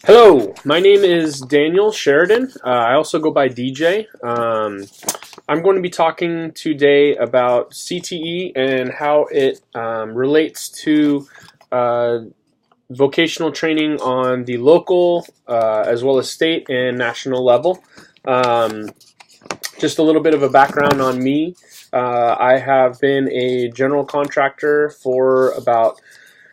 Hello, my name is Daniel Sheridan. I also go by DJ. I'm going to be talking today about CTE and how it relates to uh, vocational training on the local as well as state and national level. Um, just a little bit of a background on me. I have been a general contractor for about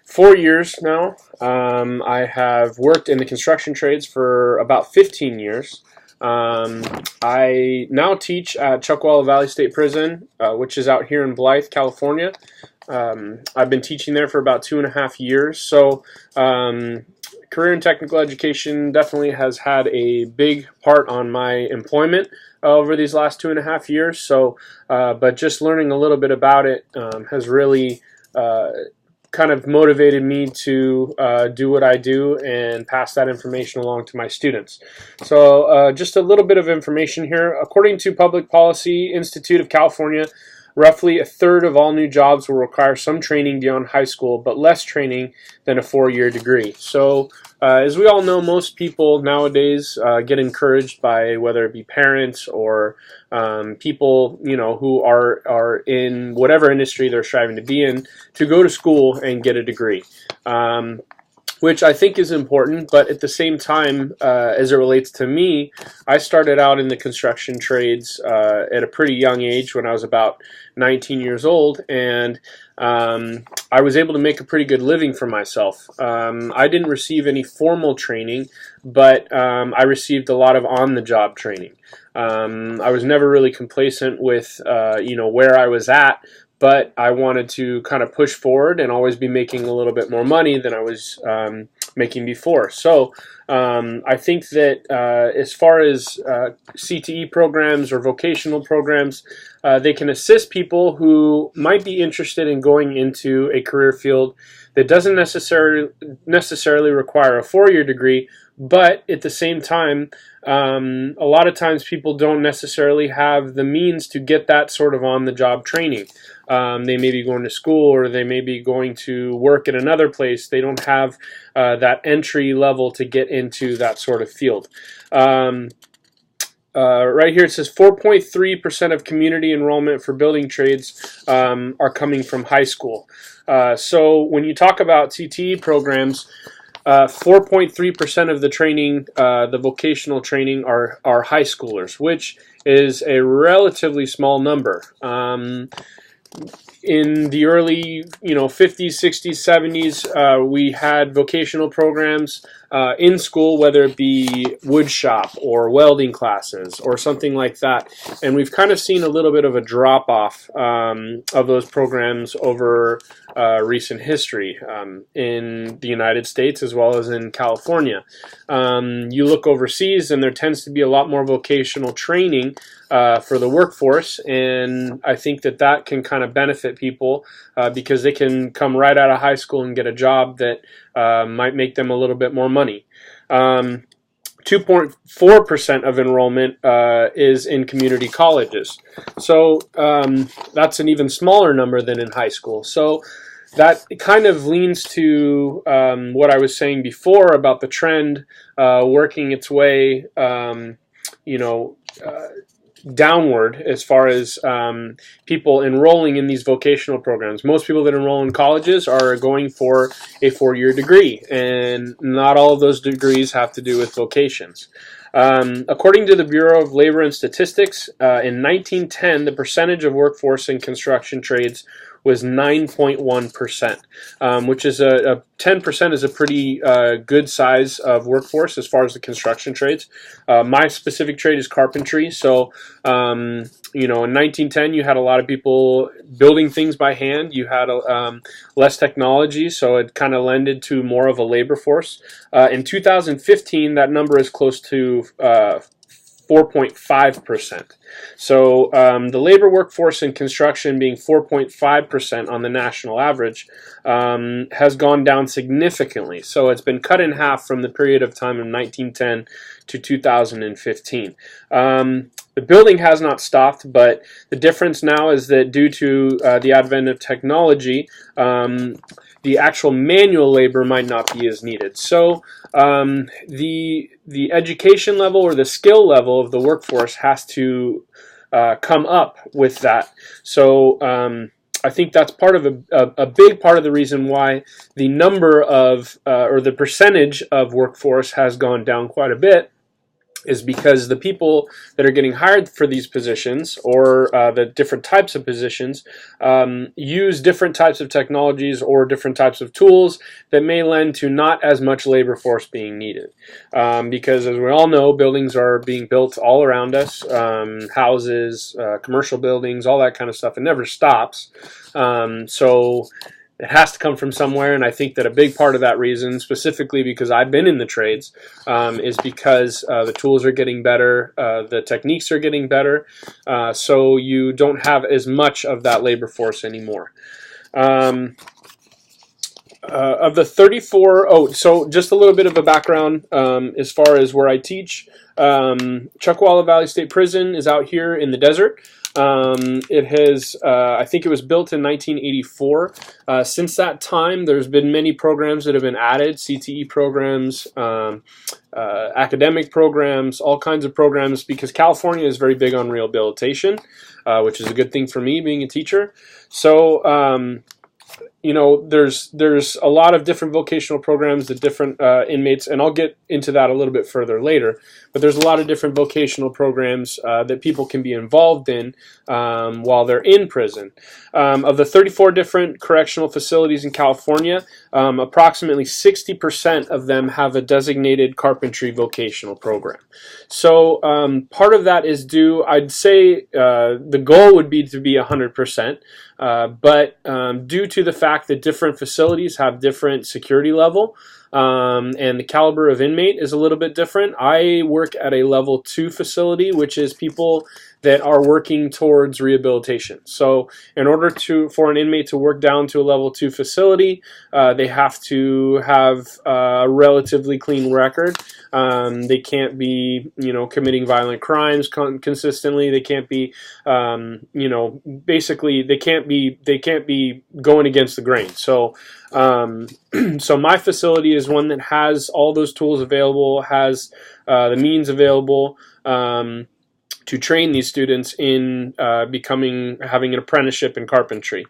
4 years now. I have worked in the construction trades for about 15 years. I now teach at Chuckwalla Valley State Prison, which is out here in Blythe, California. I've been teaching there for about 2.5 years. So career and technical education definitely has had a big part on my employment over these last 2.5 years. So, but just learning a little bit about it has really kind of motivated me to do what I do and pass that information along to my students. So just a little bit of information here. According to Public Policy Institute of California, roughly a third of all new jobs will require some training beyond high school, but less training than a 4-year degree. So as we all know, most people nowadays get encouraged by whether it be parents or people, who are in whatever industry they're striving to be in, to go to school and get a degree. Which I think is important, but at the same time, as it relates to me, I started out in the construction trades at a pretty young age when I was about 19 years old, and I was able to make a pretty good living for myself. I didn't receive any formal training, but I received a lot of on-the-job training. I was never really complacent with, where I was at, but I wanted to kind of push forward and always be making a little bit more money than I was making before. So I think that as far as CTE programs or vocational programs, they can assist people who might be interested in going into a career field that doesn't necessarily require a 4-year degree, but at the same time, a lot of times people don't necessarily have the means to get that sort of on-the-job training. They may be going to school or they may be going to work at another place. They don't have that entry level to get into that sort of field. Right here it says 4.3% of community enrollment for building trades are coming from high school. So when you talk about CTE programs, 4.3% of the training, the vocational training, are high schoolers, which is a relatively small number. In the early, 50s, 60s, 70s, we had vocational programs in school, whether it be wood shop or welding classes or something like that. And we've kind of seen a little bit of a drop-off of those programs over recent history in the United States as well as in California. You look overseas and there tends to be a lot more vocational training for the workforce, and I think that can kind of benefit people because they can come right out of high school and get a job that might make them a little bit more money. 2.4% of enrollment is in community colleges. So that's an even smaller number than in high school. So that kind of leans to what I was saying before about the trend working its way, downward as far as people enrolling in these vocational programs. Most people that enroll in colleges are going for a 4-year degree, and not all of those degrees have to do with vocations. According to the Bureau of Labor and Statistics, in 1910, the percentage of workforce in construction trades was 9.1%, which is 10% is a pretty good size of workforce as far as the construction trades. My specific trade is carpentry, so in 1910 you had a lot of people building things by hand. You had less technology, so it kind of lended to more of a labor force. In 2015, that number is close to 4.5%. So the labor workforce in construction being 4.5% on the national average has gone down significantly. So it's been cut in half from the period of time of 1910 to 2015. The building has not stopped, but the difference now is that due to the advent of technology, the actual manual labor might not be as needed. So the education level or the skill level of the workforce has to come up with that. So I think that's part of a big part of the reason why the number of or the percentage of workforce has gone down quite a bit, is because the people that are getting hired for these positions, or the different types of positions, use different types of technologies or different types of tools that may lend to not as much labor force being needed. Because as we all know, buildings are being built all around us, houses, commercial buildings, all that kind of stuff. It never stops. So it has to come from somewhere, and I think that a big part of that reason, specifically because I've been in the trades, is because the tools are getting better, the techniques are getting better, so you don't have as much of that labor force anymore. Of the 34, so just a little bit of a background as far as where I teach. Chuckwalla Valley State Prison is out here in the desert. It has, I think it was built in 1984. Since that time, there's been many programs that have been added, CTE programs, academic programs, all kinds of programs, because California is very big on rehabilitation, which is a good thing for me being a teacher. So, you know, there's a lot of different vocational programs that different inmates, and I'll get into that a little bit further later, but there's a lot of different vocational programs that people can be involved in while they're in prison. Of the 34 different correctional facilities in California, approximately 60% of them have a designated carpentry vocational program. So part of that is due, I'd say the goal would be to be 100%. But due to the fact that different facilities have different security level, and the caliber of inmate is a little bit different. I work at a level 2 facility, which is people that are working towards rehabilitation. So in order for an inmate to work down to a level 2 facility, they have to have a relatively clean record. They can't be, committing violent crimes consistently. They can't be, basically they can't be going against the grain. So, so my facility is one that has all those tools available, has the means available to train these students in having an apprenticeship in carpentry.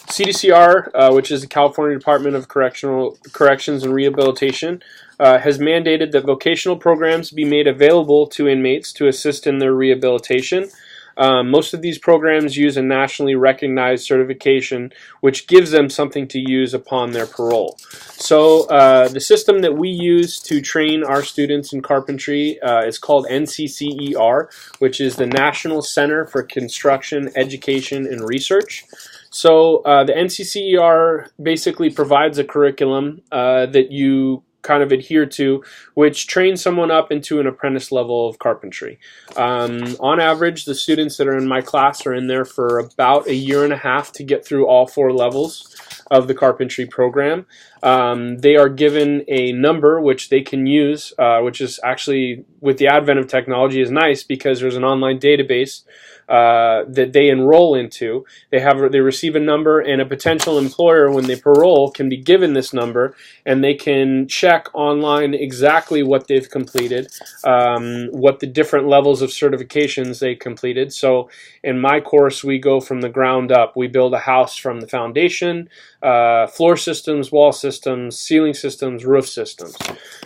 CDCR, which is the California Department of Corrections and Rehabilitation, has mandated that vocational programs be made available to inmates to assist in their rehabilitation. Most of these programs use a nationally recognized certification, which gives them something to use upon their parole. So the system that we use to train our students in carpentry is called NCCER, which is the National Center for Construction, Education, and Research. So the NCCER basically provides a curriculum that you kind of adhere to, which trains someone up into an apprentice level of carpentry. On average, the students that are in my class are in there for about 1.5 years to get through all 4 levels of the carpentry program. They are given a number which they can use, which is actually, with the advent of technology, is nice because there's an online database that they enroll into. They receive a number, and a potential employer, when they parole, can be given this number, and they can check online exactly what they've completed, what the different levels of certifications they completed. So in my course, we go from the ground up. We build a house from the foundation, floor systems, wall systems, ceiling systems, roof systems.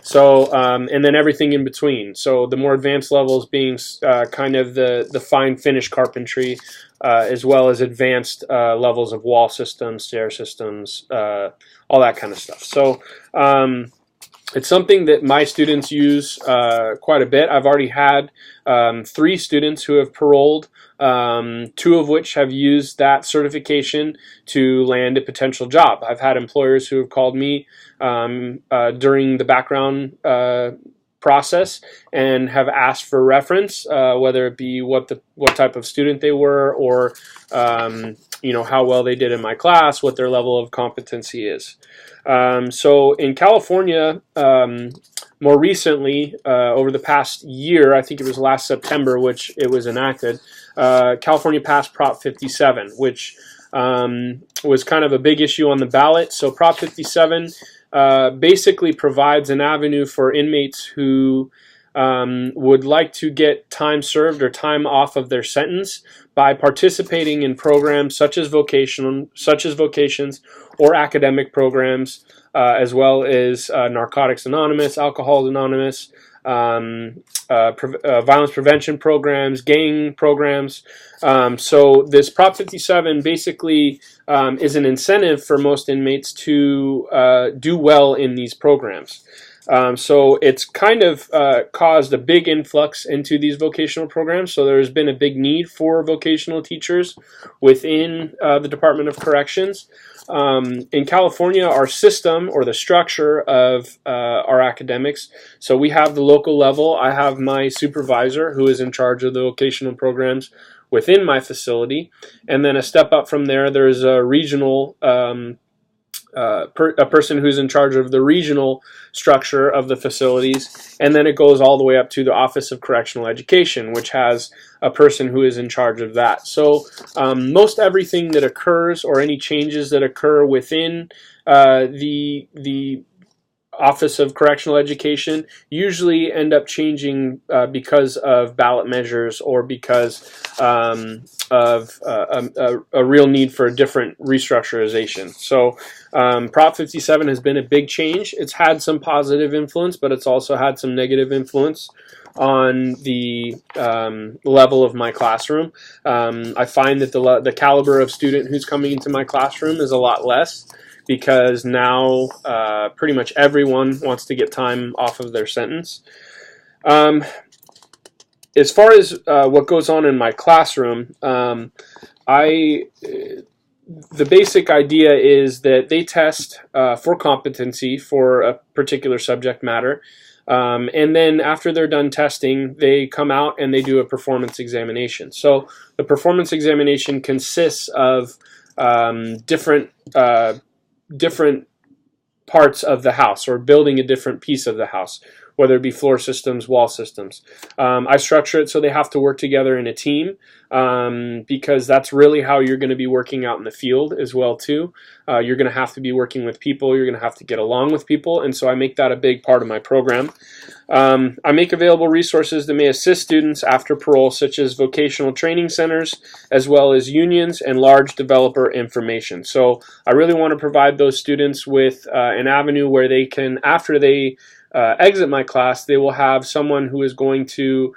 So and then everything in between. So the more advanced levels being kind of the fine finish carpentry, as well as advanced levels of wall systems, stair systems, all that kind of stuff. So it's something that my students use quite a bit. I've already had 3 students who have paroled, 2 of which have used that certification to land a potential job. I've had employers who have called me during the background process and have asked for reference, whether it be what type of student they were, or how well they did in my class, what their level of competency is. So in California, more recently, over the past year, I think it was last September, which it was enacted, California passed Prop 57, which was kind of a big issue on the ballot. So Prop 57 basically provides an avenue for inmates who would like to get time served or time off of their sentence by participating in programs such as vocations or academic programs, as well as Narcotics Anonymous, Alcohol Anonymous, violence prevention programs, gang programs. So this Prop 57 basically is an incentive for most inmates to do well in these programs. So it's kind of caused a big influx into these vocational programs. So there's been a big need for vocational teachers within the Department of Corrections. In California, our system or the structure of our academics, so we have the local level. I have my supervisor who is in charge of the vocational programs within my facility. And then a step up from there, there's a regional a person who's in charge of the regional structure of the facilities, and then it goes all the way up to the Office of Correctional Education, which has a person who is in charge of that. So most everything that occurs or any changes that occur within the Office of Correctional Education usually end up changing because of ballot measures or because of a real need for a different restructurization. So Prop 57 has been a big change. It's had some positive influence, but it's also had some negative influence on the level of my classroom. I find that the caliber of student who's coming into my classroom is a lot less, because now pretty much everyone wants to get time off of their sentence. As far as what goes on in my classroom, the basic idea is that they test for competency for a particular subject matter. And then after they're done testing, they come out and they do a performance examination. So the performance examination consists of different parts of the house, or building a different piece of the house, whether it be floor systems, wall systems. I structure it so they have to work together in a team, because that's really how you're going to be working out in the field as well too. You're going to have to be working with people, you're going to have to get along with people, and so I make that a big part of my program. I make available resources that may assist students after parole, such as vocational training centers, as well as unions and large developer information. So I really want to provide those students with an avenue where they can, after they exit my class, they will have someone who is going to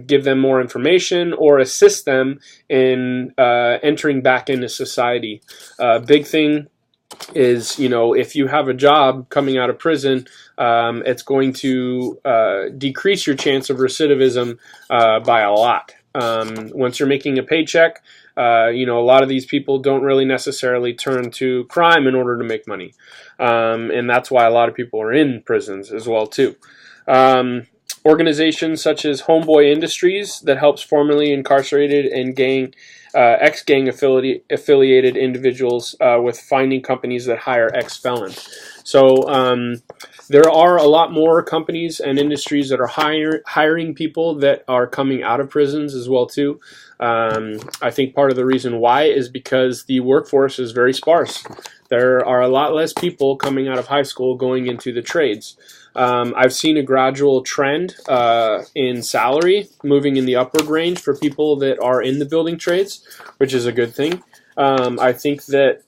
give them more information or assist them in entering back into society. Big thing is, if you have a job coming out of prison, it's going to decrease your chance of recidivism by a lot. Once you're making a paycheck, a lot of these people don't really necessarily turn to crime in order to make money. And that's why a lot of people are in prisons as well too. Organizations such as Homeboy Industries that helps formerly incarcerated and ex-gang affiliated individuals with finding companies that hire ex-felons. So there are a lot more companies and industries that are hiring people that are coming out of prisons as well too. I think part of the reason why is because the workforce is very sparse. There are a lot less people coming out of high school going into the trades. I've seen a gradual trend in salary moving in the upward range for people that are in the building trades, which is a good thing. I think that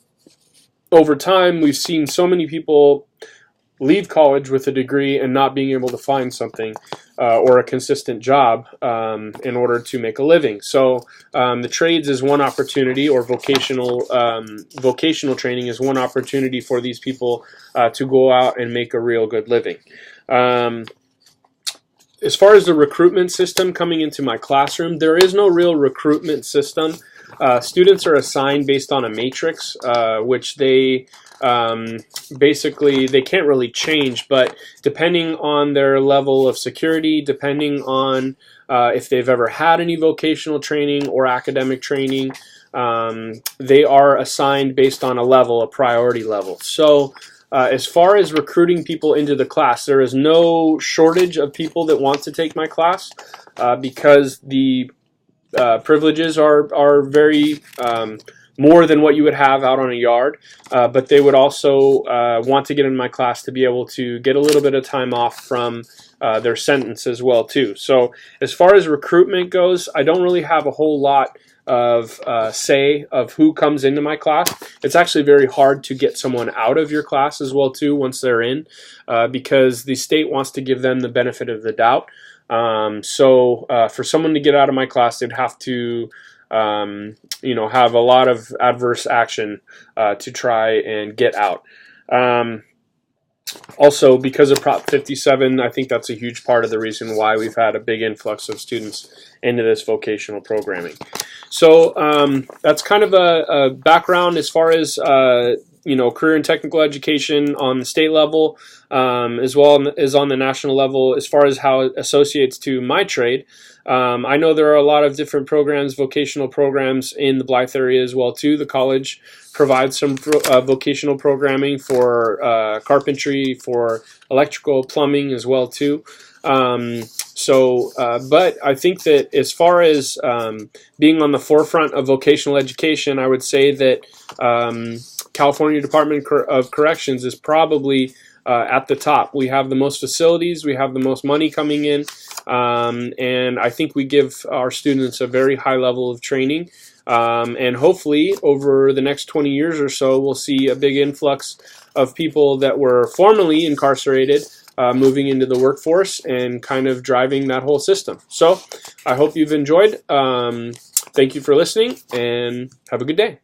over time we've seen so many people leave college with a degree and not being able to find something or a consistent job in order to make a living. So the trades is one opportunity, or vocational training is one opportunity for these people to go out and make a real good living. As far as the recruitment system coming into my classroom, there is no real recruitment system. Students are assigned based on a matrix, which they basically they can't really change, but depending on their level of security, depending on if they've ever had any vocational training or academic training, they are assigned based on a priority level. So as far as recruiting people into the class, there is no shortage of people that want to take my class because the privileges are very more than what you would have out on a yard, but they would also want to get in my class to be able to get a little bit of time off from their sentence as well too. So as far as recruitment goes, I don't really have a whole lot of say of who comes into my class. It's actually very hard to get someone out of your class as well too once they're in, because the state wants to give them the benefit of the doubt. So for someone to get out of my class, they'd have to have a lot of adverse action to try and get out. Also, because of Prop 57, I think that's a huge part of the reason why we've had a big influx of students into this vocational programming. So that's kind of a background as far as career and technical education on the state level, as well as on the national level, as far as how it associates to my trade. I know there are a lot of different programs, vocational programs in the Blythe area as well too. The college provides some vocational programming for carpentry, for electrical, plumbing as well too. But I think that as far as being on the forefront of vocational education, I would say that California Department of Corrections is probably at the top. We have the most facilities, we have the most money coming in, and I think we give our students a very high level of training. And hopefully over the next 20 years or so, we'll see a big influx of people that were formerly incarcerated moving into the workforce and kind of driving that whole system. So I hope you've enjoyed. Thank you for listening, and have a good day.